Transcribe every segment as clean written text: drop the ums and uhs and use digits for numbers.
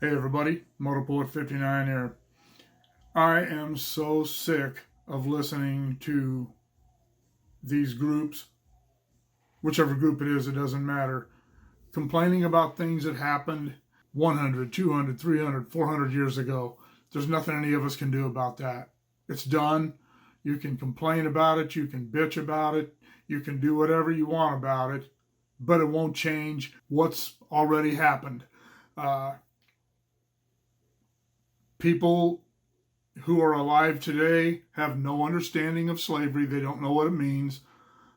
Hey everybody, Motorpoet59 here. I am so sick of listening to these groups, whichever group it is, it doesn't matter, complaining about things that happened 100, 200, 300, 400 years ago. There's nothing any of us can do about that. It's done. You can complain about it, you can bitch about it, you can do whatever you want about it, but it won't change what's already happened. Uh, People who are alive today have no understanding of slavery. They don't know what it means.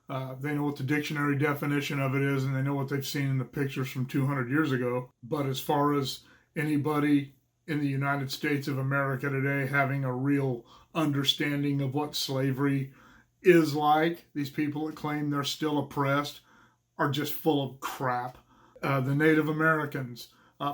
They know what the dictionary definition of it is, and they know what they've seen in the pictures from 200 years ago. But as far as anybody in the United States of America today having a real understanding of what slavery is like, these people that claim they're still oppressed are just full of crap. The Native Americans.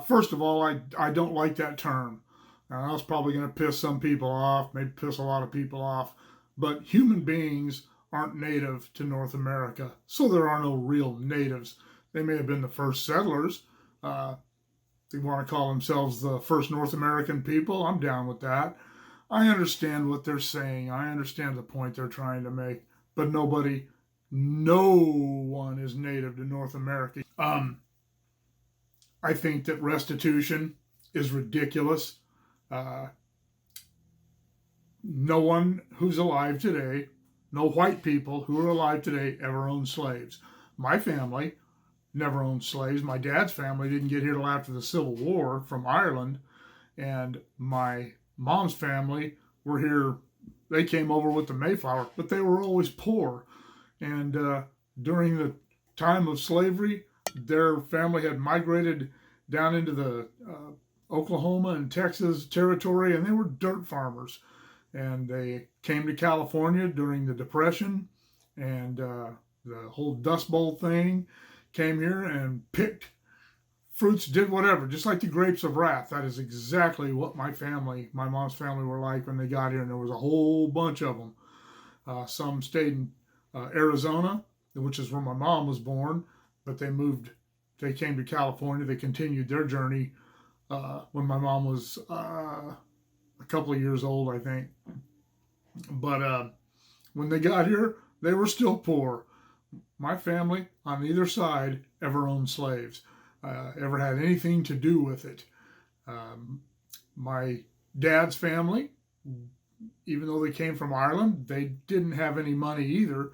First of all, I don't like that term. Now, that's probably going to piss some people off, maybe piss a lot of people off, but human beings aren't native to North America, so there are no real natives. They may have been the first settlers. They want to call themselves the first North American people. I'm down with that. I understand what they're saying. I understand the point they're trying to make, but no one is native to North America. I think that restitution is ridiculous. No one who's alive today, no white people who are alive today ever owned slaves. My family never owned slaves. My dad's family didn't get here till after the Civil War from Ireland, and my mom's family were here. They came over with the Mayflower, but they were always poor. And during the time of slavery, their family had migrated down into the Oklahoma and Texas territory, and they were dirt farmers. And they came to California during the Depression and the whole Dust Bowl thing, came here and picked fruits, did whatever, just like the grapes of wrath. That is exactly what my mom's family were like when they got here, and there was a whole bunch of them. Some stayed in Arizona, which is where my mom was born, but they came to California. They continued their journey when my mom was a couple of years old, I think. But when they got here, they were still poor. My family on either side ever owned slaves, ever had anything to do with it. My dad's family, even though they came from Ireland, they didn't have any money either,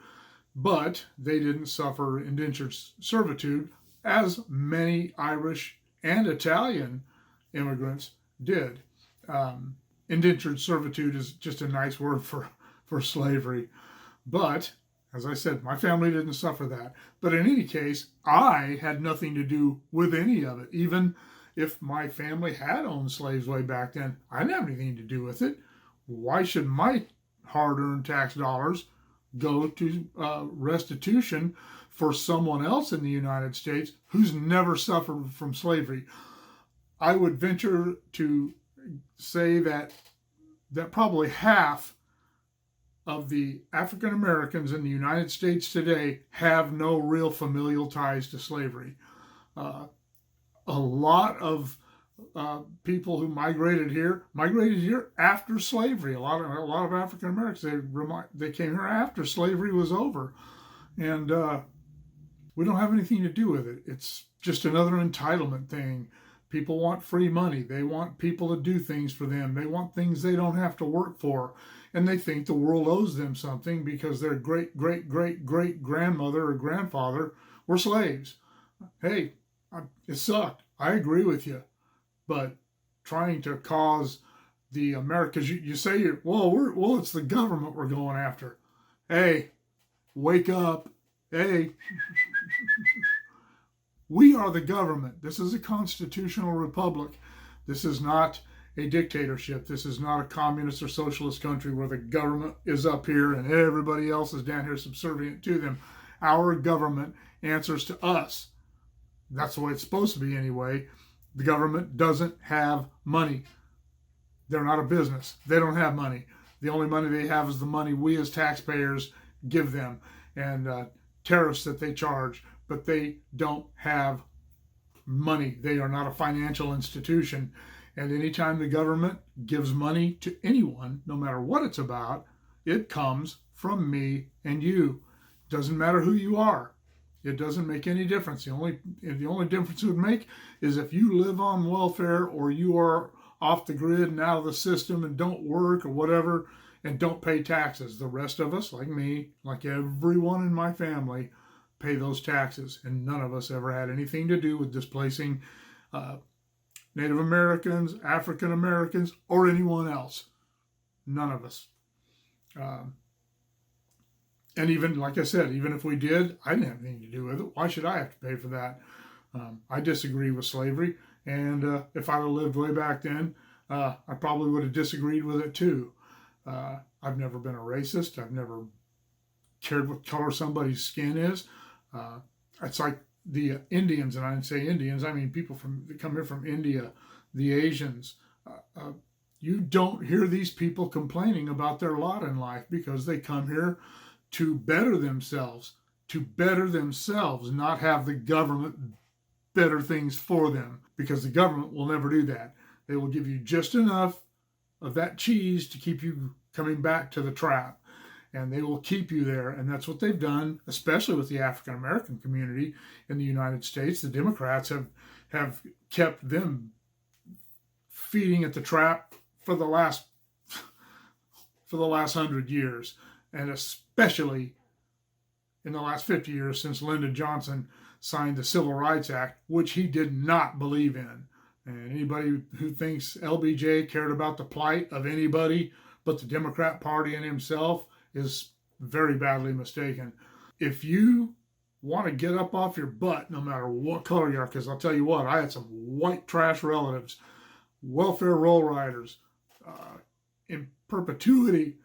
but they didn't suffer indentured servitude as many Irish and Italian immigrants did. Indentured servitude is just a nice word for slavery. But, as I said, my family didn't suffer that. But in any case, I had nothing to do with any of it. Even if my family had owned slaves way back then, I didn't have anything to do with it. Why should my hard-earned tax dollars go to restitution for someone else in the United States who's never suffered from slavery? I would venture to say that probably half of the African Americans in the United States today have no real familial ties to slavery. A lot of people who migrated here after slavery. A lot of African Americans, they came here after slavery was over, and we don't have anything to do with it. It's just another entitlement thing. People want free money. They want people to do things for them. They want things they don't have to work for. And they think the world owes them something because their great grandmother or grandfather were slaves. Hey, it sucked. I agree with you. But trying to cause the Americans, you say, it's the government we're going after. Hey, wake up. Hey. We are the government. This is a constitutional republic. This is not a dictatorship. This is not a communist or socialist country where the government is up here and everybody else is down here subservient to them. Our government answers to us. That's the way it's supposed to be anyway. The government doesn't have money. They're not a business. They don't have money. The only money they have is the money we as taxpayers give them and tariffs that they charge. But they don't have money. They are not a financial institution. And anytime the government gives money to anyone, no matter what it's about, it comes from me and you. Doesn't matter who you are. It doesn't make any difference. The only difference it would make is if you live on welfare or you are off the grid and out of the system and don't work or whatever and don't pay taxes. The rest of us, like me, like everyone in my family, pay those taxes. And none of us ever had anything to do with displacing Native Americans, African Americans, or anyone else. None of us. And even, like I said, even if we did, I didn't have anything to do with it. Why should I have to pay for that? I disagree with slavery. And if I'd have lived way back then, I probably would have disagreed with it too. I've never been a racist. I've never cared what color somebody's skin is. It's like the Indians, and I didn't say Indians, I mean people that come here from India, the Asians. You don't hear these people complaining about their lot in life because they come here to better themselves, not have the government better things for them, because the government will never do that. They will give you just enough of that cheese to keep you coming back to the trap, and they will keep you there. And that's what they've done, especially with the African American community in the United States. The Democrats have kept them feeding at the trap for the last 100 years, and especially in the last 50 years since Lyndon Johnson signed the Civil Rights Act, which he did not believe in. And anybody who thinks LBJ cared about the plight of anybody but the Democrat Party and himself is very badly mistaken. If you want to get up off your butt, no matter what color you are, because I'll tell you what, I had some white trash relatives, welfare roll riders, in perpetuity,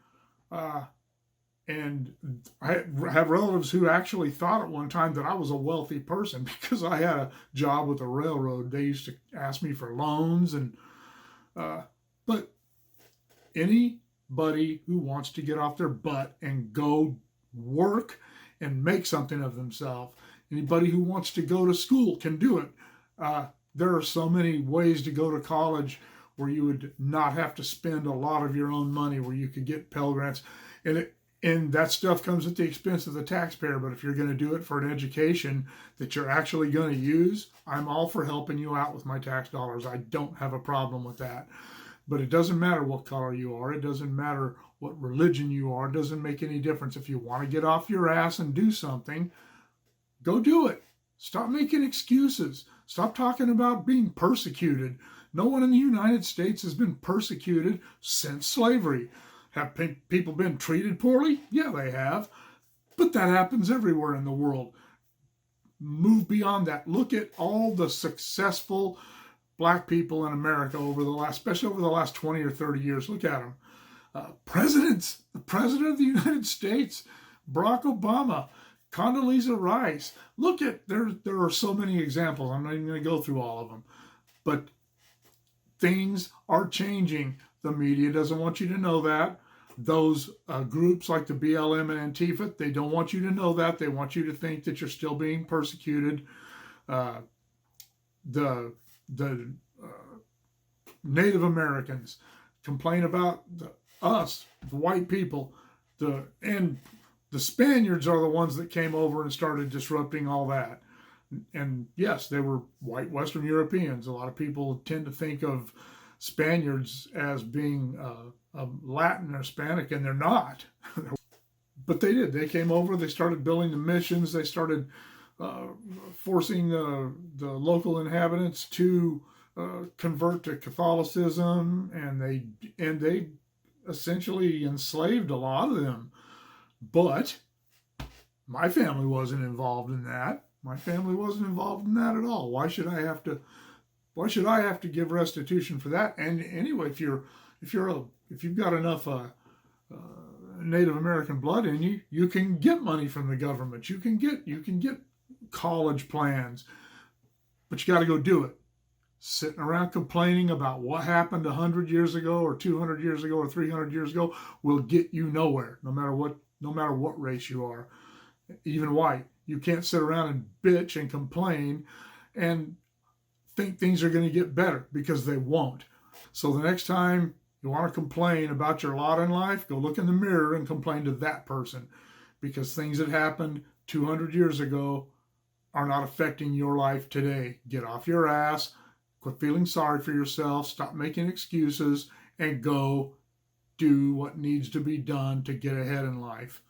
and I have relatives who actually thought at one time that I was a wealthy person because I had a job with the railroad. They used to ask me for loans, and but anybody who wants to get off their butt and go work and make something of themselves, anybody who wants to go to school can do it. There are so many ways to go to college where you would not have to spend a lot of your own money, where you could get Pell Grants. And that stuff comes at the expense of the taxpayer. But if you're going to do it for an education that you're actually going to use, I'm all for helping you out with my tax dollars. I don't have a problem with that. But it doesn't matter what color you are. It doesn't matter what religion you are. It doesn't make any difference. If you want to get off your ass and do something, go do it. Stop making excuses. Stop talking about being persecuted. No one in the United States has been persecuted since slavery. Have people been treated poorly? Yeah, they have. But that happens everywhere in the world. Move beyond that. Look at all the successful black people in America especially over the last 20 or 30 years. Look at them. Presidents. The President of the United States, Barack Obama, Condoleezza Rice. There are so many examples. I'm not even going to go through all of them. But things are changing. The media doesn't want you to know that. Those groups like the BLM and Antifa, they don't want you to know that. They want you to think that you're still being persecuted. The Native Americans complain about us, the white people, and the Spaniards are the ones that came over and started disrupting all that. And yes, they were white Western Europeans. A lot of people tend to think of Spaniards as being Latin or Hispanic, and they're not. But they did. They came over. They started building the missions. They started forcing the local inhabitants to convert to Catholicism, and they essentially enslaved a lot of them. But my family wasn't involved in that. My family wasn't involved in that at all. Why should I have to give restitution for that? And anyway, if you've got enough Native American blood in you, you can get money from the government. You can get college plans, but you got to go do it. Sitting around complaining about what happened 100 years ago or 200 years ago or 300 years ago will get you nowhere, no matter what race you are, even white. You can't sit around and bitch and complain. And think things are going to get better, because they won't. So the next time you want to complain about your lot in life, go look in the mirror and complain to that person, because things that happened 200 years ago are not affecting your life today. Get off your ass, quit feeling sorry for yourself, stop making excuses, and go do what needs to be done to get ahead in life.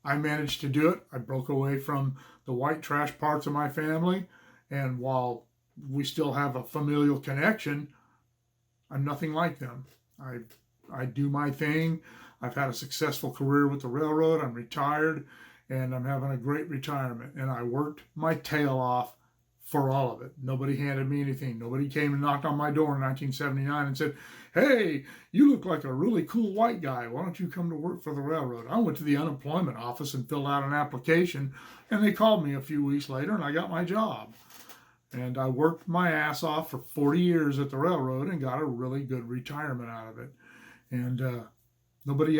I managed to do it. I broke away from the white trash parts of my family, and while we still have a familial connection, I'm nothing like them. I do my thing. I've had a successful career with the railroad. I'm retired, and I'm having a great retirement. And I worked my tail off for all of it. Nobody handed me anything. Nobody came and knocked on my door in 1979 and said, "Hey, you look like a really cool white guy. Why don't you come to work for the railroad?" I went to the unemployment office and filled out an application, and they called me a few weeks later, and I got my job. And I worked my ass off for 40 years at the railroad and got a really good retirement out of it. And nobody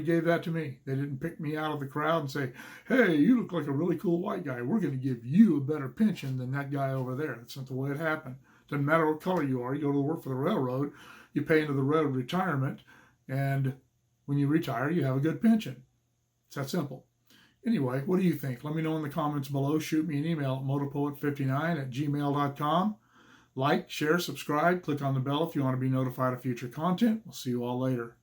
gave that to me. They didn't pick me out of the crowd and say, "Hey, you look like a really cool white guy. We're going to give you a better pension than that guy over there." That's not the way it happened. Doesn't matter what color you are. You go to work for the railroad, you pay into the railroad retirement, and when you retire, you have a good pension. It's that simple. Anyway, what do you think? Let me know in the comments below. Shoot me an email at motopoet59@gmail.com. Like, share, subscribe, click on the bell if you want to be notified of future content. We'll see you all later.